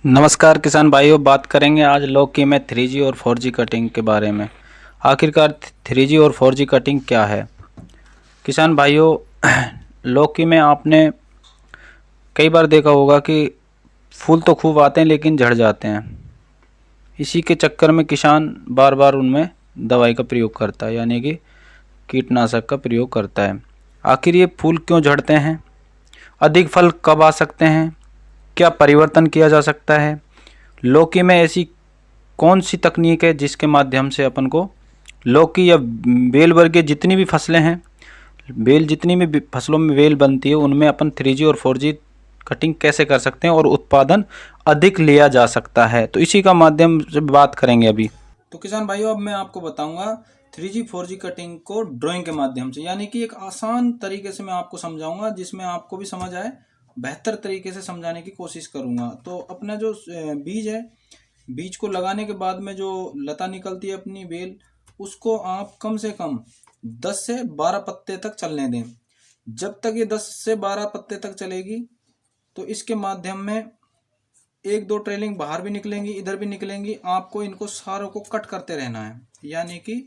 नमस्कार किसान भाइयों, बात करेंगे आज लौकी में 3G और 4G कटिंग के बारे में। आखिरकार 3G और 4G कटिंग क्या है किसान भाइयों। लौकी में आपने कई बार देखा होगा कि फूल तो खूब आते हैं लेकिन झड़ जाते हैं। इसी के चक्कर में किसान बार बार उनमें दवाई का प्रयोग करता है, यानी कि कीटनाशक का प्रयोग करता है। आखिर ये फूल क्यों झड़ते हैं, अधिक फल कब आ सकते हैं, क्या परिवर्तन किया जा सकता है, लौकी में ऐसी कौन सी तकनीक है जिसके माध्यम से अपन को लौकी या बेल वर्गीय जितनी भी फसलें हैं, बेल जितनी भी फसलों में बेल बनती है उनमें अपन 3G और 4G कटिंग कैसे कर सकते हैं और उत्पादन अधिक लिया जा सकता है। तो इसी का माध्यम से बात करेंगे अभी। तो किसान भाइयों, अब मैं आपको बताऊंगा 3G 4G कटिंग को ड्राइंग के माध्यम से, यानी कि एक आसान तरीके से मैं आपको समझाऊंगा जिसमें आपको भी समझ आए। बेहतर तरीके से समझाने की कोशिश करूंगा। तो अपना जो बीज है, बीज को लगाने के बाद में जो लता निकलती है अपनी बेल, उसको आप कम से कम 10 से 12 पत्ते तक चलने दें। जब तक ये 10 से 12 पत्ते तक चलेगी तो इसके माध्यम में एक दो ट्रेलिंग बाहर भी निकलेंगी, इधर भी निकलेंगी। आपको इनको सारों को कट करते रहना है, यानी कि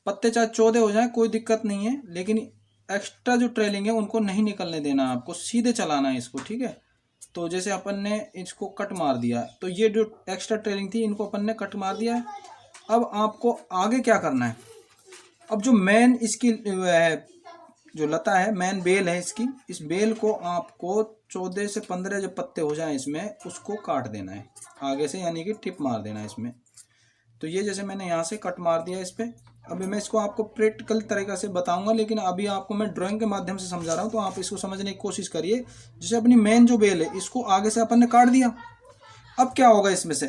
पत्ते चाहे 14 हो जाए कोई दिक्कत नहीं है, लेकिन एक्स्ट्रा जो ट्रेलिंग है उनको नहीं निकलने देना, आपको सीधे चलाना है इसको, ठीक है। तो जैसे अपन ने इसको कट मार दिया, तो ये जो एक्स्ट्रा ट्रेलिंग थी इनको अपन ने कट मार दिया है। अब आपको आगे क्या करना है, अब जो मेन इसकी जो लता है, मेन बेल है इसकी, इस बेल को आपको 14 से 15 जो पत्ते हो जाए इसमें, उसको काट देना है आगे से, यानी कि टिप मार देना है इसमें। तो ये जैसे मैंने यहाँ से कट मार दिया इस पर। अभी मैं इसको आपको प्रैक्टिकल तरीका से बताऊंगा, लेकिन अभी आपको मैं ड्राइंग के माध्यम से समझा रहा हूँ, तो आप इसको समझने की कोशिश करिए। जैसे अपनी मेन जो बेल है इसको आगे से अपन ने काट दिया। अब क्या होगा इसमें से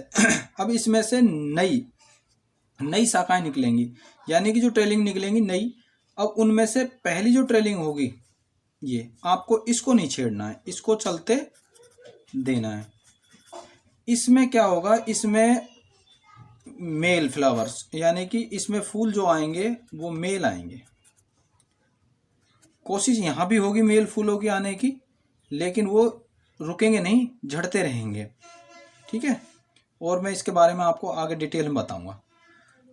अब इसमें से नई नई शाखाएं निकलेंगी, यानी कि जो ट्रेलिंग निकलेंगी नई। अब उनमें से पहली जो ट्रेलिंग होगी, ये आपको इसको नहीं छेड़ना है, इसको चलते देना है। इसमें क्या होगा, इसमें मेल फ्लावर्स, यानी कि इसमें फूल जो आएंगे वो मेल आएंगे। कोशिश यहाँ भी होगी मेल फूलों की आने की, लेकिन वो रुकेंगे नहीं, झड़ते रहेंगे, ठीक है। और मैं इसके बारे में आपको आगे डिटेल में बताऊंगा।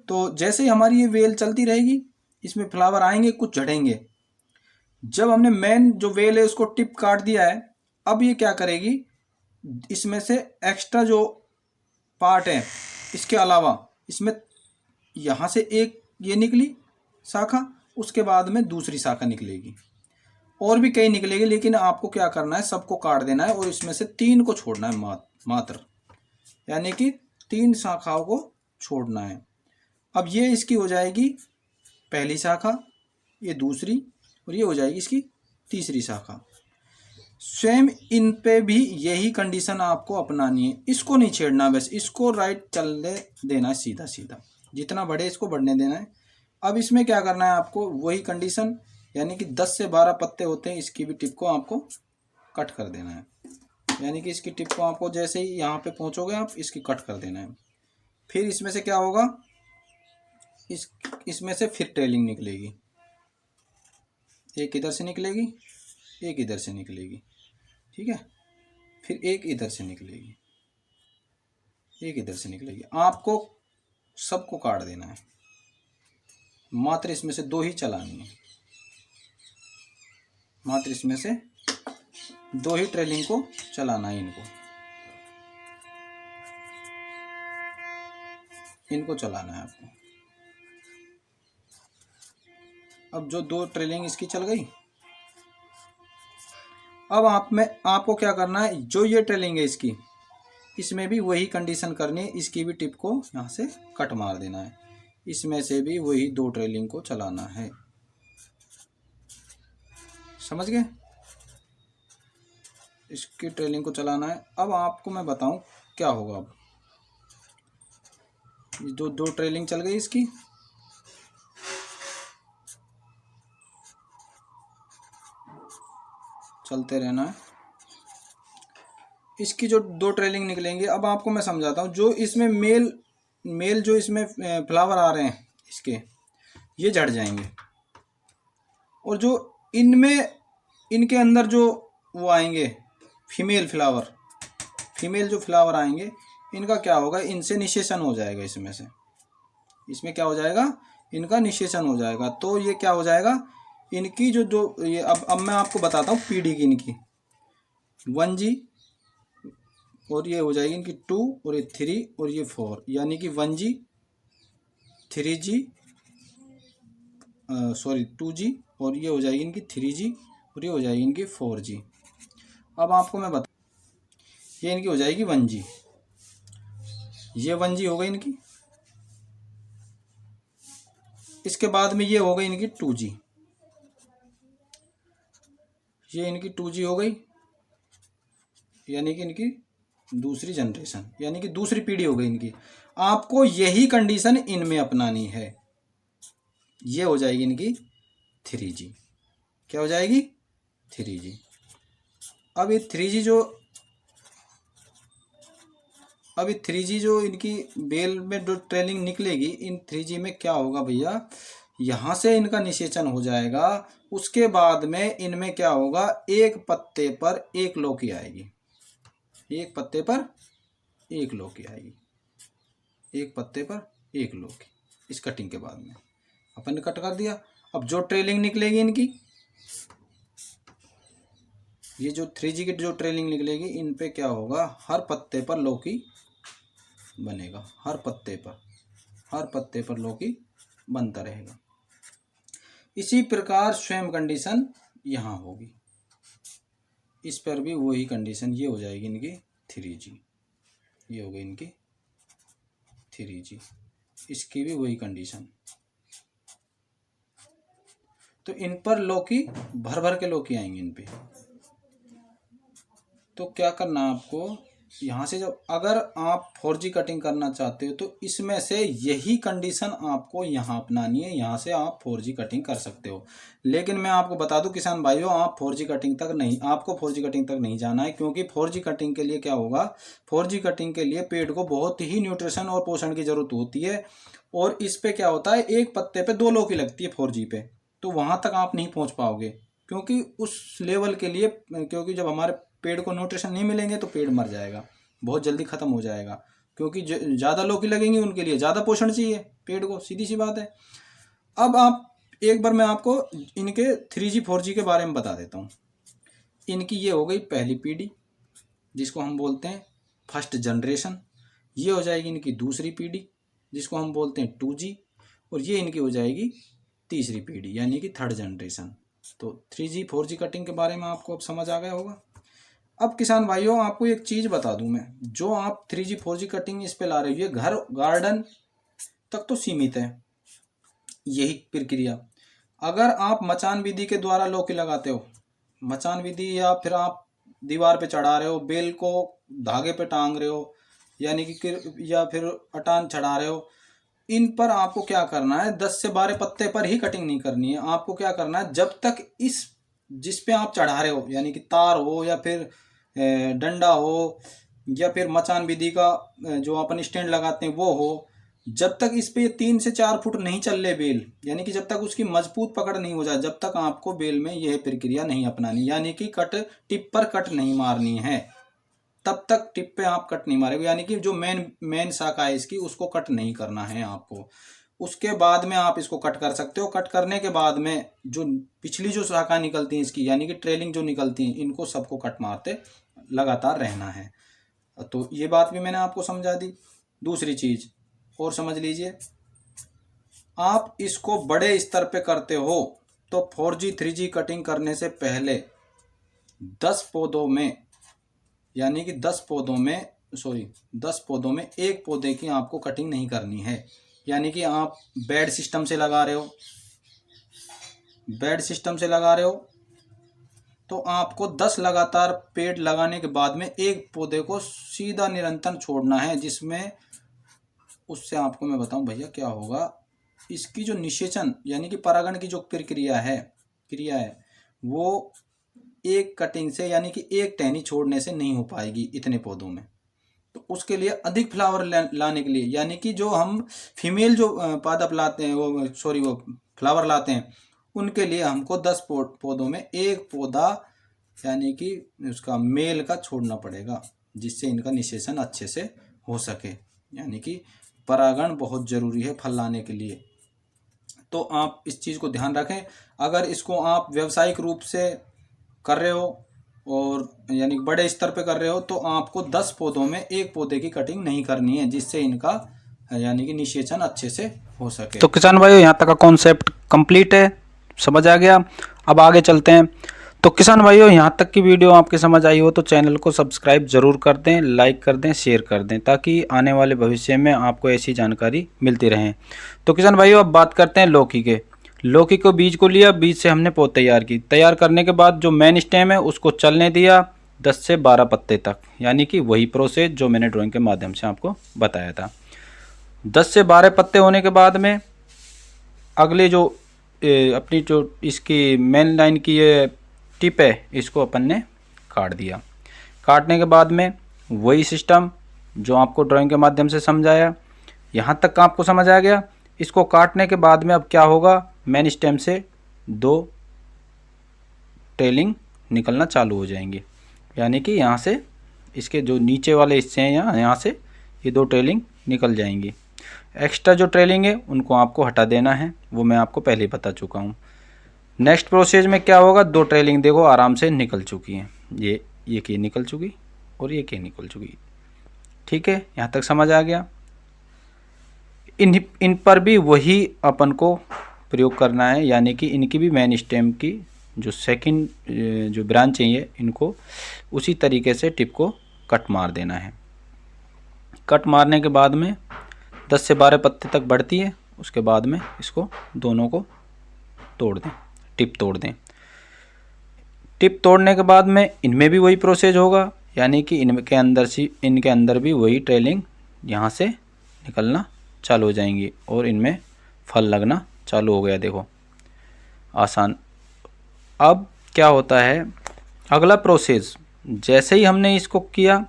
तो जैसे ही हमारी ये वेल चलती रहेगी, इसमें फ्लावर आएंगे, कुछ झड़ेंगे। जब हमने मेन जो वेल है उसको टिप काट दिया है, अब ये क्या करेगी, इसमें से एक्स्ट्रा जो पार्ट है, इसके अलावा इसमें यहाँ से एक ये निकली शाखा, उसके बाद में दूसरी शाखा निकलेगी, और भी कई निकलेगी, लेकिन आपको क्या करना है, सबको काट देना है और इसमें से 3 को छोड़ना है मात्र, यानी कि 3 शाखाओं को छोड़ना है। अब ये इसकी हो जाएगी पहली शाखा, ये दूसरी, और ये हो जाएगी इसकी तीसरी शाखा। स्वयं इन पे भी यही कंडीशन आपको अपनानी है, इसको नहीं छेड़ना, बस इसको राइट चलने देना है, सीधा सीधा जितना बढ़े इसको बढ़ने देना है। अब इसमें क्या करना है आपको, वही कंडीशन, यानी कि 10 से 12 पत्ते होते हैं, इसकी भी टिप को आपको कट कर देना है, यानी कि इसकी टिप को आपको जैसे ही यहाँ पे पहुँचोगे आप इसकी कट कर देना है। फिर इसमें से क्या होगा, इसमें से फिर ट्रेलिंग निकलेगी, एक इधर से निकलेगी, एक इधर से निकलेगी, ठीक है। फिर एक इधर से निकलेगी, एक इधर से निकलेगी। आपको सबको काट देना है, मात्र इसमें से 2 ही चलानी है, मात्र इसमें से 2 ही ट्रेलिंग को चलाना है। इनको चलाना है आपको। अब जो 2 ट्रेलिंग इसकी चल गई, अब आपको क्या करना है, जो ये ट्रेलिंग है इसकी, इसमें भी वही कंडीशन करनी है, इसकी भी टिप को यहाँ से कट मार देना है, इसमें से भी वही 2 ट्रेलिंग को चलाना है। समझ गए, इसकी ट्रेलिंग को चलाना है। अब आपको मैं बताऊं क्या होगा। अब जो 2 ट्रेलिंग चल गई इसकी, चलते रहना है, इसकी जो 2 ट्रेलिंग निकलेंगे। अब आपको मैं समझाता हूँ, जो इसमें मेल जो इसमें फ्लावर आ रहे हैं इसके, ये झड़ जाएंगे, और जो इनमें इनके अंदर जो वो आएंगे फीमेल फीमेल जो फ्लावर आएंगे इनका क्या होगा, इनसे निषेचन हो जाएगा, इसमें क्या हो जाएगा, इनका निषेचन हो जाएगा। तो ये क्या हो जाएगा, इनकी जो ये अब मैं आपको बताता हूँ पीढ़ी की इनकी 1G, और ये हो जाएगी इनकी 2, और ये 3, और ये 4, यानी कि 1G 3G 2G, और ये हो जाएगी इनकी 3G, और ये हो जाएगी इनकी 4G। अब आपको मैं बता, ये इनकी हो जाएगी 1G, ये 1G हो गई इनकी। इसके बाद में ये हो गई इनकी 2G, ये इनकी 2G हो गई, यानी कि इनकी दूसरी जनरेशन, यानी कि दूसरी पीढ़ी हो गई इनकी। आपको यही कंडीशन इनमें अपनानी है, ये हो जाएगी इनकी 3G। क्या हो जाएगी, 3G। अब ये 3G जो इनकी बेल में जो ट्रेलिंग निकलेगी, इन 3G में क्या होगा भैया, यहाँ से इनका निषेचन हो जाएगा। उसके बाद में इनमें क्या होगा, एक पत्ते पर एक लौकी आएगी, एक पत्ते पर एक लौकी आएगी, एक पत्ते पर एक लौकी। इस कटिंग के बाद में अपन ने कट कर दिया। अब जो ट्रेलिंग निकलेगी इनकी, ये जो 3G की जो ट्रेलिंग निकलेगी, इन पे क्या होगा, हर पत्ते पर लौकी बनेगा, हर पत्ते पर लौकी बनता रहेगा। इसी प्रकार स्वयं कंडीशन यहाँ होगी, इस पर भी वही कंडीशन, ये हो जाएगी इनकी 3G, ये हो गई इनकी 3G, इसकी भी वही कंडीशन। तो इन पर लौकी भर भर के लौकी आएंगे इन पे। तो क्या करना है आपको, यहाँ से जब अगर आप 4G कटिंग करना चाहते हो तो इसमें से यही कंडीशन आपको यहाँ अपनानी है, यहाँ से आप 4G कटिंग कर सकते हो। लेकिन मैं आपको बता दूं किसान भाइयों, आप 4G कटिंग तक नहीं, आपको 4G कटिंग तक नहीं जाना है, क्योंकि 4G कटिंग के लिए क्या होगा, 4G कटिंग के लिए पेड़ को बहुत ही न्यूट्रिशन और पोषण की जरूरत होती है। और इस पे क्या होता है, एक पत्ते पे 2 लौकी लगती है 4G पे, तो वहाँ तक आप नहीं पहुँच पाओगे, क्योंकि उस लेवल के लिए, क्योंकि जब हमारे पेड़ को न्यूट्रिशन नहीं मिलेंगे तो पेड़ मर जाएगा, बहुत जल्दी ख़त्म हो जाएगा, क्योंकि ज़्यादा लौकी लगेंगे उनके लिए ज़्यादा पोषण चाहिए पेड़ को, सीधी सी बात है। अब आप एक बार मैं आपको इनके 3G 4G के बारे में बता देता हूँ। इनकी ये हो गई पहली पीढ़ी, जिसको हम बोलते हैं फर्स्ट जनरेशन। ये हो जाएगी इनकी दूसरी पीढ़ी, जिसको हम बोलते हैं 2G, और ये इनकी हो जाएगी तीसरी पीढ़ी, यानी कि थर्ड जनरेशन। तो 3G 4G कटिंग के बारे में आपको अब समझ आ गया होगा। अब किसान भाइयों, आपको एक चीज़ बता दूं मैं, जो आप 3G 4G कटिंग इस पे ला रहे हो, ये घर गार्डन तक तो सीमित है यही प्रक्रिया। अगर आप मचान विधि के द्वारा लौकी लगाते हो, मचान विधि, या फिर आप दीवार पे चढ़ा रहे हो, बेल को धागे पे टांग रहे हो, यानी कि या फिर अटान चढ़ा रहे हो, इन पर आपको क्या करना है, 10 से 12 पत्ते पर ही कटिंग नहीं करनी है। आपको क्या करना है, जब तक इस जिस पे आप चढ़ा रहे हो, यानी कि तार हो या फिर डंडा हो या फिर मचान विधि का जो अपन स्टैंड लगाते हैं वो हो, जब तक इस पे 3 से 4 फुट नहीं चल ले बेल, यानी कि जब तक उसकी मजबूत पकड़ नहीं हो जाए, जब तक आपको बेल में यह प्रक्रिया नहीं अपनानी, यानी कि कट टिप पर कट नहीं मारनी है, तब तक टिप पे आप कट नहीं मारेंगे, यानी कि जो मेन शाखा है इसकी, उसको कट नहीं करना है आपको। उसके बाद में आप इसको कट कर सकते हो। कट करने के बाद में जो पिछली जो शाखा निकलती हैं इसकी, यानी कि ट्रेलिंग जो निकलती हैं, इनको सबको कट मारते लगातार रहना है। तो ये बात भी मैंने आपको समझा दी। दूसरी चीज़ और समझ लीजिए, आप इसको बड़े स्तर पे करते हो तो 4G 3G कटिंग करने से पहले 10 पौधों में, यानी कि 10 पौधों में एक पौधे की आपको कटिंग नहीं करनी है। यानी कि आप बेड सिस्टम से लगा रहे हो, तो आपको 10 लगातार पेड़ लगाने के बाद में एक पौधे को सीधा निरंतर छोड़ना है, जिसमें उससे आपको मैं बताऊं भैया क्या होगा, इसकी जो निषेचन यानी कि परागण की जो क्रिया है वो एक कटिंग से, यानी कि एक टहनी छोड़ने से नहीं हो पाएगी इतने पौधों में। तो उसके लिए अधिक फ्लावर लाने के लिए, यानी कि जो हम फीमेल जो पादप लाते हैं, वो फ्लावर लाते हैं, उनके लिए हमको 10 पौधों में एक पौधा, यानी कि उसका मेल का छोड़ना पड़ेगा। जिससे इनका निषेचन अच्छे से हो सके। यानी कि परागण बहुत ज़रूरी है फल लाने के लिए, तो आप इस चीज़ को ध्यान रखें। अगर इसको आप व्यावसायिक रूप से कर रहे हो और यानी बड़े स्तर पे कर रहे हो, तो आपको 10 पौधों में एक पौधे की कटिंग नहीं करनी है, जिससे इनका यानी कि निषेचन अच्छे से हो सके। तो किसान भाइयों, यहाँ तक का कॉन्सेप्ट कंप्लीट है, समझ आ गया। अब आगे चलते हैं। तो किसान भाइयों, यहाँ तक की वीडियो आपके समझ आई हो तो चैनल को सब्सक्राइब जरूर कर दें, लाइक कर दें, शेयर कर दें, ताकि आने वाले भविष्य में आपको ऐसी जानकारी मिलती रहे। तो किसान भाइयों, अब बात करते हैं लौकी के। लौकी को बीज को लिया, बीज से हमने पौध तैयार की। तैयार करने के बाद जो मेन स्टेम है उसको चलने दिया 10 से 12 पत्ते तक, यानी कि वही प्रोसेस जो मैंने ड्राइंग के माध्यम से आपको बताया था। 10 से 12 पत्ते होने के बाद में अगले जो अपनी जो इसकी मेन लाइन की ये टिप है, इसको अपन ने काट दिया। काटने के बाद में वही सिस्टम जो आपको ड्राइंग के माध्यम से समझाया, यहाँ तक का आपको समझ आ गया। इसको काटने के बाद में अब क्या होगा, मेन स्टेम से 2 टेलिंग निकलना चालू हो जाएंगे, यानी कि यहाँ से इसके जो नीचे वाले हिस्से हैं यहाँ से ये 2 टेलिंग निकल जाएंगी। एक्स्ट्रा जो ट्रेलिंग है उनको आपको हटा देना है, वो मैं आपको पहले ही बता चुका हूँ। नेक्स्ट प्रोसेस में क्या होगा, 2 ट्रेलिंग देखो आराम से निकल चुकी हैं, ये की निकल चुकी और ये की निकल चुकी। ठीक है, यहाँ तक समझ आ गया। इन पर भी वही अपन को प्रयोग करना है, यानी कि इनकी भी मेन स्टेम की जो सेकंड जो ब्रांच चाहिए, इनको उसी तरीके से टिप को कट मार देना है। कट मारने के बाद में 10 से 12 पत्ते तक बढ़ती है, उसके बाद में इसको दोनों को तोड़ दें, टिप तोड़ दें। टिप तोड़ने के बाद में इनमें भी वही प्रोसेस होगा, यानी कि इनके अंदर भी वही ट्रेलिंग यहाँ से निकलना चालू हो जाएंगी और इनमें फल लगना चालू हो गया। देखो आसान। अब क्या होता है, अगला प्रोसेस जैसे ही हमने इसको किया,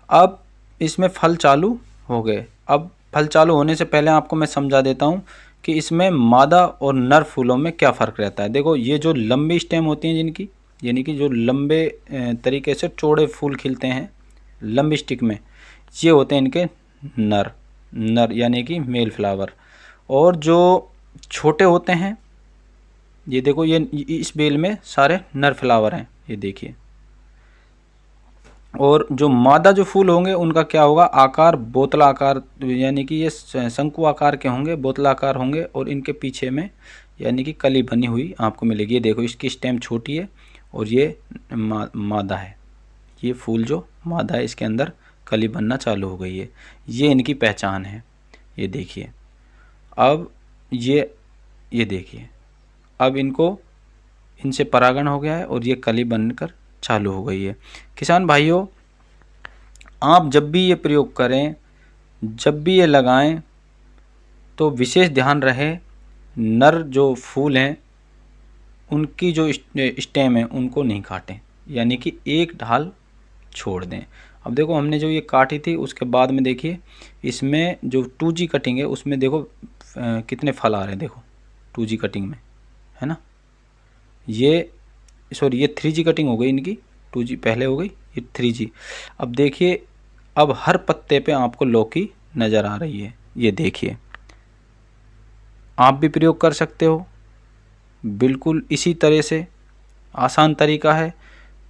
अब इसमें फल चालू हो गए। अब फल चालू होने से पहले आपको मैं समझा देता हूँ कि इसमें मादा और नर फूलों में क्या फ़र्क रहता है। देखो ये जो लंबी स्टेम होती हैं जिनकी, यानी कि जो लंबे तरीके से चौड़े फूल खिलते हैं लंबी स्टिक में, ये होते हैं इनके नर यानी कि मेल फ्लावर। और जो छोटे होते हैं, ये देखो ये इस बेल में सारे नर फ्लावर हैं, ये देखिए। और जो मादा जो फूल होंगे उनका क्या होगा, आकार बोतला आकार, यानी कि ये शंकु आकार के होंगे, बोतला आकार होंगे। और इनके पीछे में यानी कि कली बनी हुई आपको मिलेगी। ये देखो इसकी स्टेम छोटी है और ये मादा है। ये फूल जो मादा है इसके अंदर कली बनना चालू हो गई है, ये इनकी पहचान है। ये देखिए, अब ये देखिए, अब इनसे परागण हो गया है और ये कली बनकर चालू हो गई है। किसान भाइयों, आप जब भी ये प्रयोग करें, जब भी ये लगाएं, तो विशेष ध्यान रहे नर जो फूल हैं उनकी जो स्टेम है उनको नहीं काटें, यानी कि एक ढाल छोड़ दें। अब देखो हमने जो ये काटी थी, उसके बाद में देखिए इसमें जो 2G कटिंग है उसमें देखो कितने फल आ रहे हैं। देखो 2G कटिंग में है ना, ये 3G कटिंग हो गई इनकी, 2G पहले हो गई, ये 3G। अब देखिए, अब हर पत्ते पे आपको लौकी नज़र आ रही है। ये देखिए, आप भी प्रयोग कर सकते हो बिल्कुल इसी तरह से। आसान तरीका है,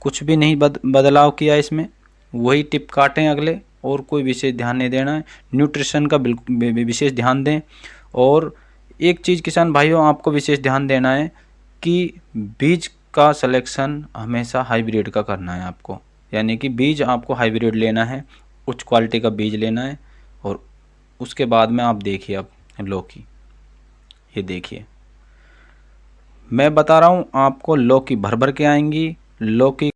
कुछ भी नहीं बदलाव किया इसमें, वही टिप काटें अगले, और कोई विशेष ध्यान नहीं देना है। न्यूट्रिशन का बिल्कुल विशेष ध्यान दें। और एक चीज़ किसान भाइयों आपको विशेष ध्यान देना है कि बीज का सिलेक्शन हमेशा हाइब्रिड का करना है आपको, यानी कि बीज आपको हाइब्रिड लेना है, उच्च क्वालिटी का बीज लेना है। और उसके बाद में आप देखिए, अब लौकी, ये देखिए मैं बता रहा हूँ आपको, लौकी भर भर के आएंगी। लौकी